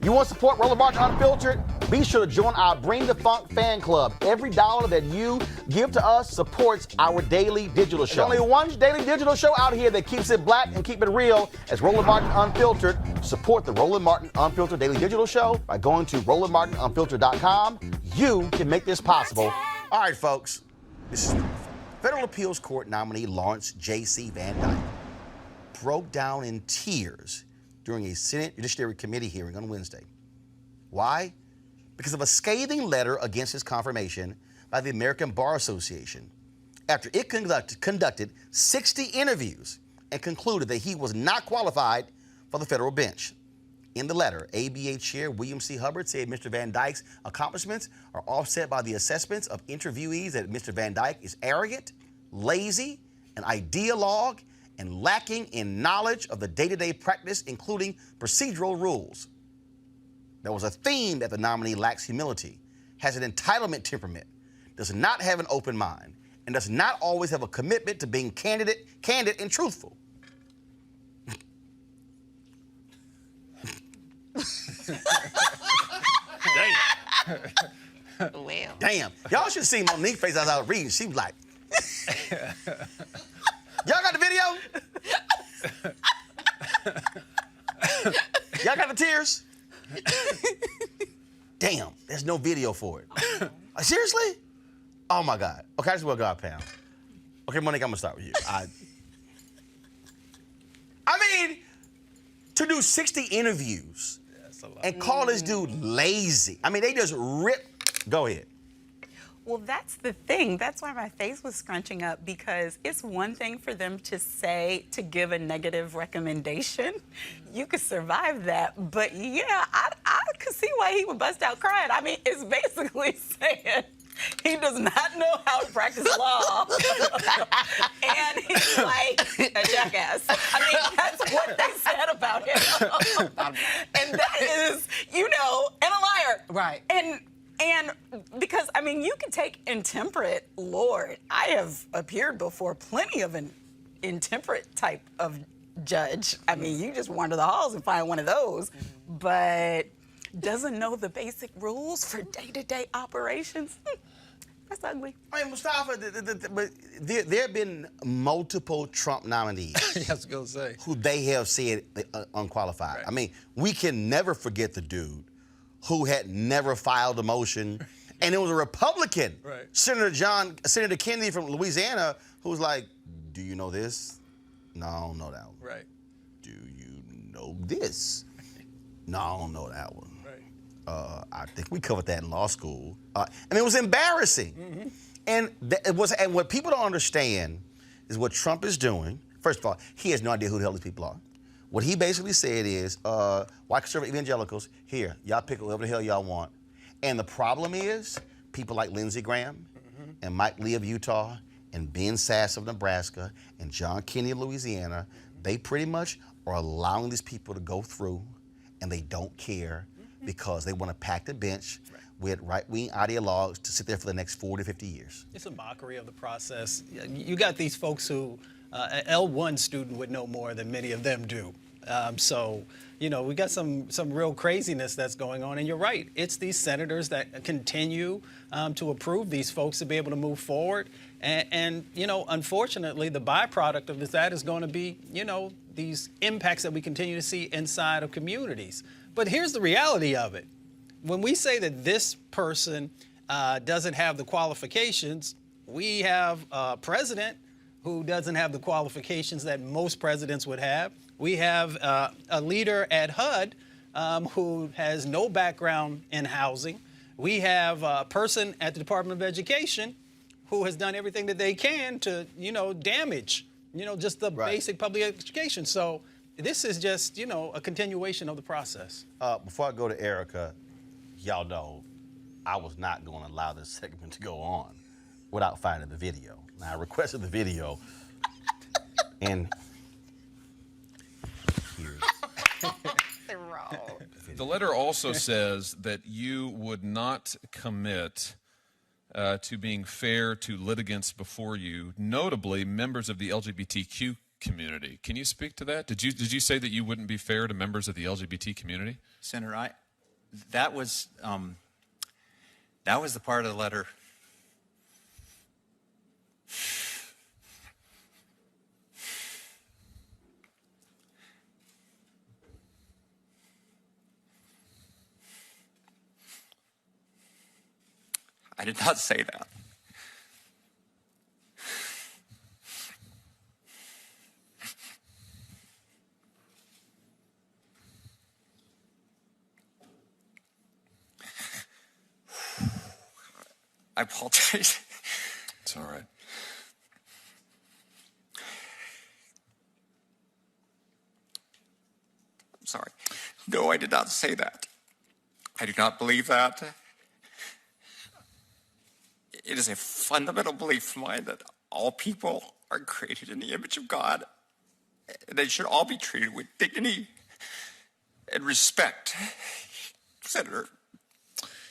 You want to support Roland Martin Unfiltered? Be sure to join our Bring the Funk fan club. Every dollar that you give to us supports our daily digital show. There's only one daily digital show out here that keeps it black and keep it real as Roland Martin Unfiltered. Support the Roland Martin Unfiltered daily digital show by going to RolandMartinUnfiltered.com. You can make this possible. All right, folks. This is Federal Appeals Court nominee Lawrence J.C. VanDyke broke down in tears during a Senate Judiciary Committee hearing on Wednesday. Why? Because of a scathing letter against his confirmation by the American Bar Association after it conducted 60 interviews and concluded that he was not qualified for the federal bench. In the letter, ABA Chair William C. Hubbard said Mr. VanDyke's accomplishments are offset by the assessments of interviewees that Mr. VanDyke is arrogant, lazy, an ideologue, and lacking in knowledge of the day-to-day practice, including procedural rules. There was a theme that the nominee lacks humility, has an entitlement temperament, does not have an open mind, and does not always have a commitment to being candid and truthful. Damn. Well. Damn. Y'all should see Monique's face as I was reading. She was like, y'all got the video? Y'all got the tears? Damn, there's no video for it. Seriously? Oh my God. Okay, I just want to go out, Pam. Okay, Monique, I'm gonna start with you. I mean, to do 60 interviews and call this dude lazy. I mean, they just rip. Go ahead. Well, that's the thing. That's why my face was scrunching up, because it's one thing for them to give a negative recommendation. You could survive that. But yeah, I could see why he would bust out crying. I mean, it's basically saying he does not know how to practice law. And he's like a jackass. I mean, that's what they said about him. And that is, and a liar. Right. And because, I mean, you can take intemperate, Lord. I have appeared before plenty of an intemperate type of judge. I mean, you just wander the halls and find one of those. But doesn't know the basic rules for day-to-day operations. That's ugly. I mean, Mustafa, but there have been multiple Trump nominees. I was going to say. Who they have said unqualified. Right. I mean, we can never forget the dude who had never filed a motion, and it was a Republican, right. Senator Kennedy from Louisiana, who was like, do you know this? No, I don't know that one. Right. Do you know this? No, I don't know that one. Right. I think we covered that in law school. I mean, it was embarrassing. Mm-hmm. And what people don't understand is what Trump is doing. First of all, he has no idea who the hell these people are. What he basically said is, white conservative evangelicals, here, y'all pick whoever the hell y'all want. And the problem is, people like Lindsey Graham and Mike Lee of Utah and Ben Sasse of Nebraska and John Kennedy of Louisiana, they pretty much are allowing these people to go through, and they don't care because they want to pack the bench with right-wing ideologues to sit there for the next 40 to 50 years. It's a mockery of the process. You got these folks who, an L1 student would know more than many of them do. So, we got some real craziness that's going on. And you're right, it's these senators that continue to approve these folks to be able to move forward. And unfortunately, the byproduct of that is going to be, these impacts that we continue to see inside of communities. But here's the reality of it. When we say that this person doesn't have the qualifications, we have a president who doesn't have the qualifications that most presidents would have. We have a leader at HUD who has no background in housing. We have a person at the Department of Education who has done everything that they can to, damage, just the basic public education. So this is just, a continuation of the process. Before I go to Erica, y'all know I was not going to allow this segment to go on without finding the video. Now, I requested the video, and here's the letter also says that you would not commit to being fair to litigants before you, notably members of the LGBTQ community. Can you speak to that? Did you say that you wouldn't be fair to members of the LGBT community? Senator, That was the part of the letter. I did not say that. I apologize. It's all right. I'm sorry. No, I did not say that. I do not believe that. It is a fundamental belief of mine that all people are created in the image of God, and they should all be treated with dignity and respect. Senator,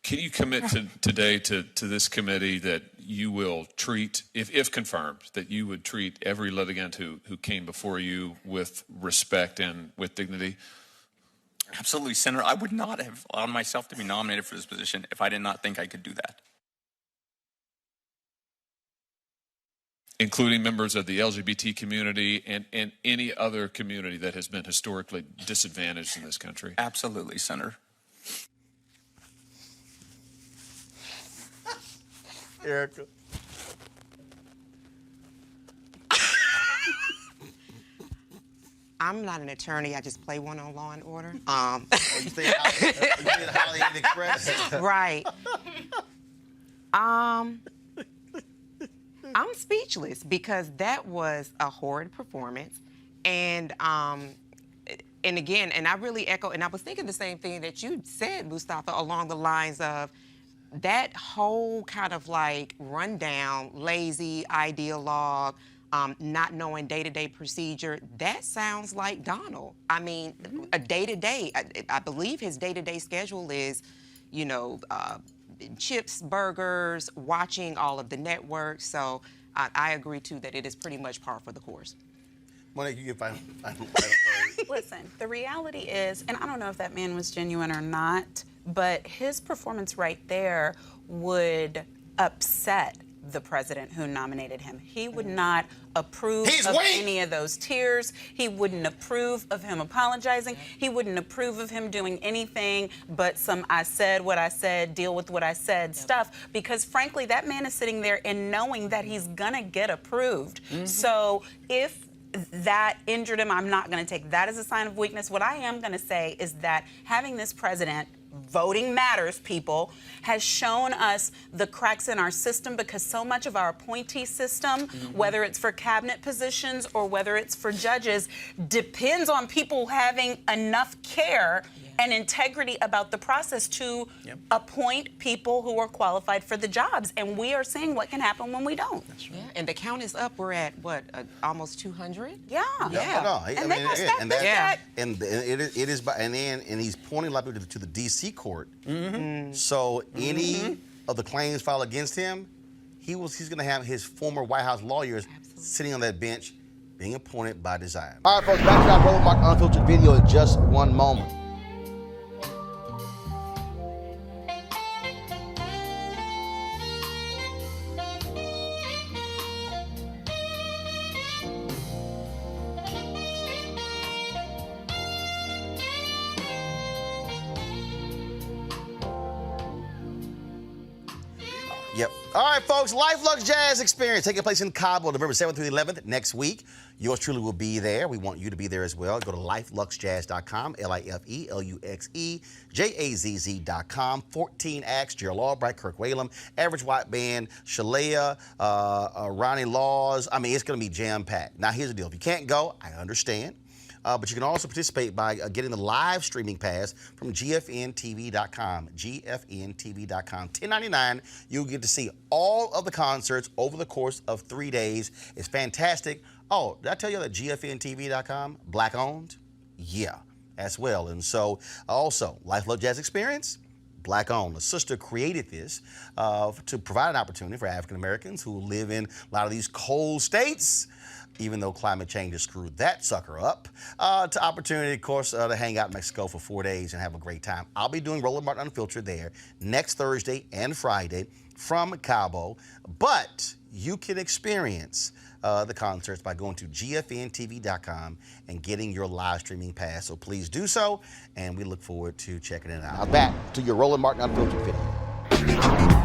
can you commit today to this committee that you will treat, if confirmed, that you would treat every litigant who came before you with respect and with dignity? Absolutely, Senator. I would not have allowed myself to be nominated for this position if I did not think I could do that. Including members of the LGBT community and any other community that has been historically disadvantaged in this country? Absolutely, Senator. Erica. I'm not an attorney. I just play one on Law and Order. Oh, you say Holiday Express? Right. I'm speechless because that was a horrid performance, and again, and I really echo, and I was thinking the same thing that you said, Mustafa, along the lines of that whole kind of like rundown, lazy ideologue, not knowing day-to-day procedure. That sounds like Donald. I mean, a day-to-day. I believe his day-to-day schedule is, you know, chips, burgers, watching all of the networks. So I agree, too, that it is pretty much par for the course. Monique, you can find Listen, the reality is, and I don't know if that man was genuine or not, but his performance right there would upset the president who nominated him. He would not approve of any of those tears. He wouldn't approve of him apologizing. He wouldn't approve of him doing anything but some I said what I said, deal with what I said stuff, because frankly, that man is sitting there and knowing that he's gonna get approved. So if that injured him, I'm not gonna take that as a sign of weakness. What I am gonna say is that having this president, voting matters, people, has shown us the cracks in our system, because so much of our appointee system, whether it's for cabinet positions or whether it's for judges, depends on people having enough care and integrity about the process to appoint people who are qualified for the jobs. And we are seeing what can happen when we don't. That's right. Yeah, and the count is up. We're at, what, almost 200? Yeah. And it is by, and he's pointing a lot of people to the D.C. court. So any of the claims filed against him, he's going to have his former White House lawyers sitting on that bench, being appointed by design. All right, folks, back to our Roland Mark Unfiltered video in just one moment. Yep. All right, folks, Life Lux Jazz Experience taking place in Cabo, November 7th through the 11th next week. Yours truly will be there. We want you to be there as well. Go to lifeluxjazz.com, LIFELUXEJAZZ.com. 14 acts, Gerald Albright, Kirk Whalum, Average White Band, Shalea, Ronnie Laws. I mean, it's going to be jam-packed. Now, here's the deal. If you can't go, I understand. But you can also participate by getting the live streaming pass from GFNTV.com, GFNTV.com. $10.99, you'll get to see all of the concerts over the course of 3 days. It's fantastic. Oh, did I tell you that GFNTV.com, Black-owned? Yeah, as well. And so, also, Life Love Jazz Experience, Black-owned. The sister created this to provide an opportunity for African Americans who live in a lot of these cold states even though climate change has screwed that sucker up, to opportunity, of course, to hang out in Mexico for 4 days and have a great time. I'll be doing Roland Martin Unfiltered there next Thursday and Friday from Cabo, but you can experience the concerts by going to gfntv.com and getting your live streaming pass. So please do so, and we look forward to checking it out. Now back to your Roland Martin Unfiltered video.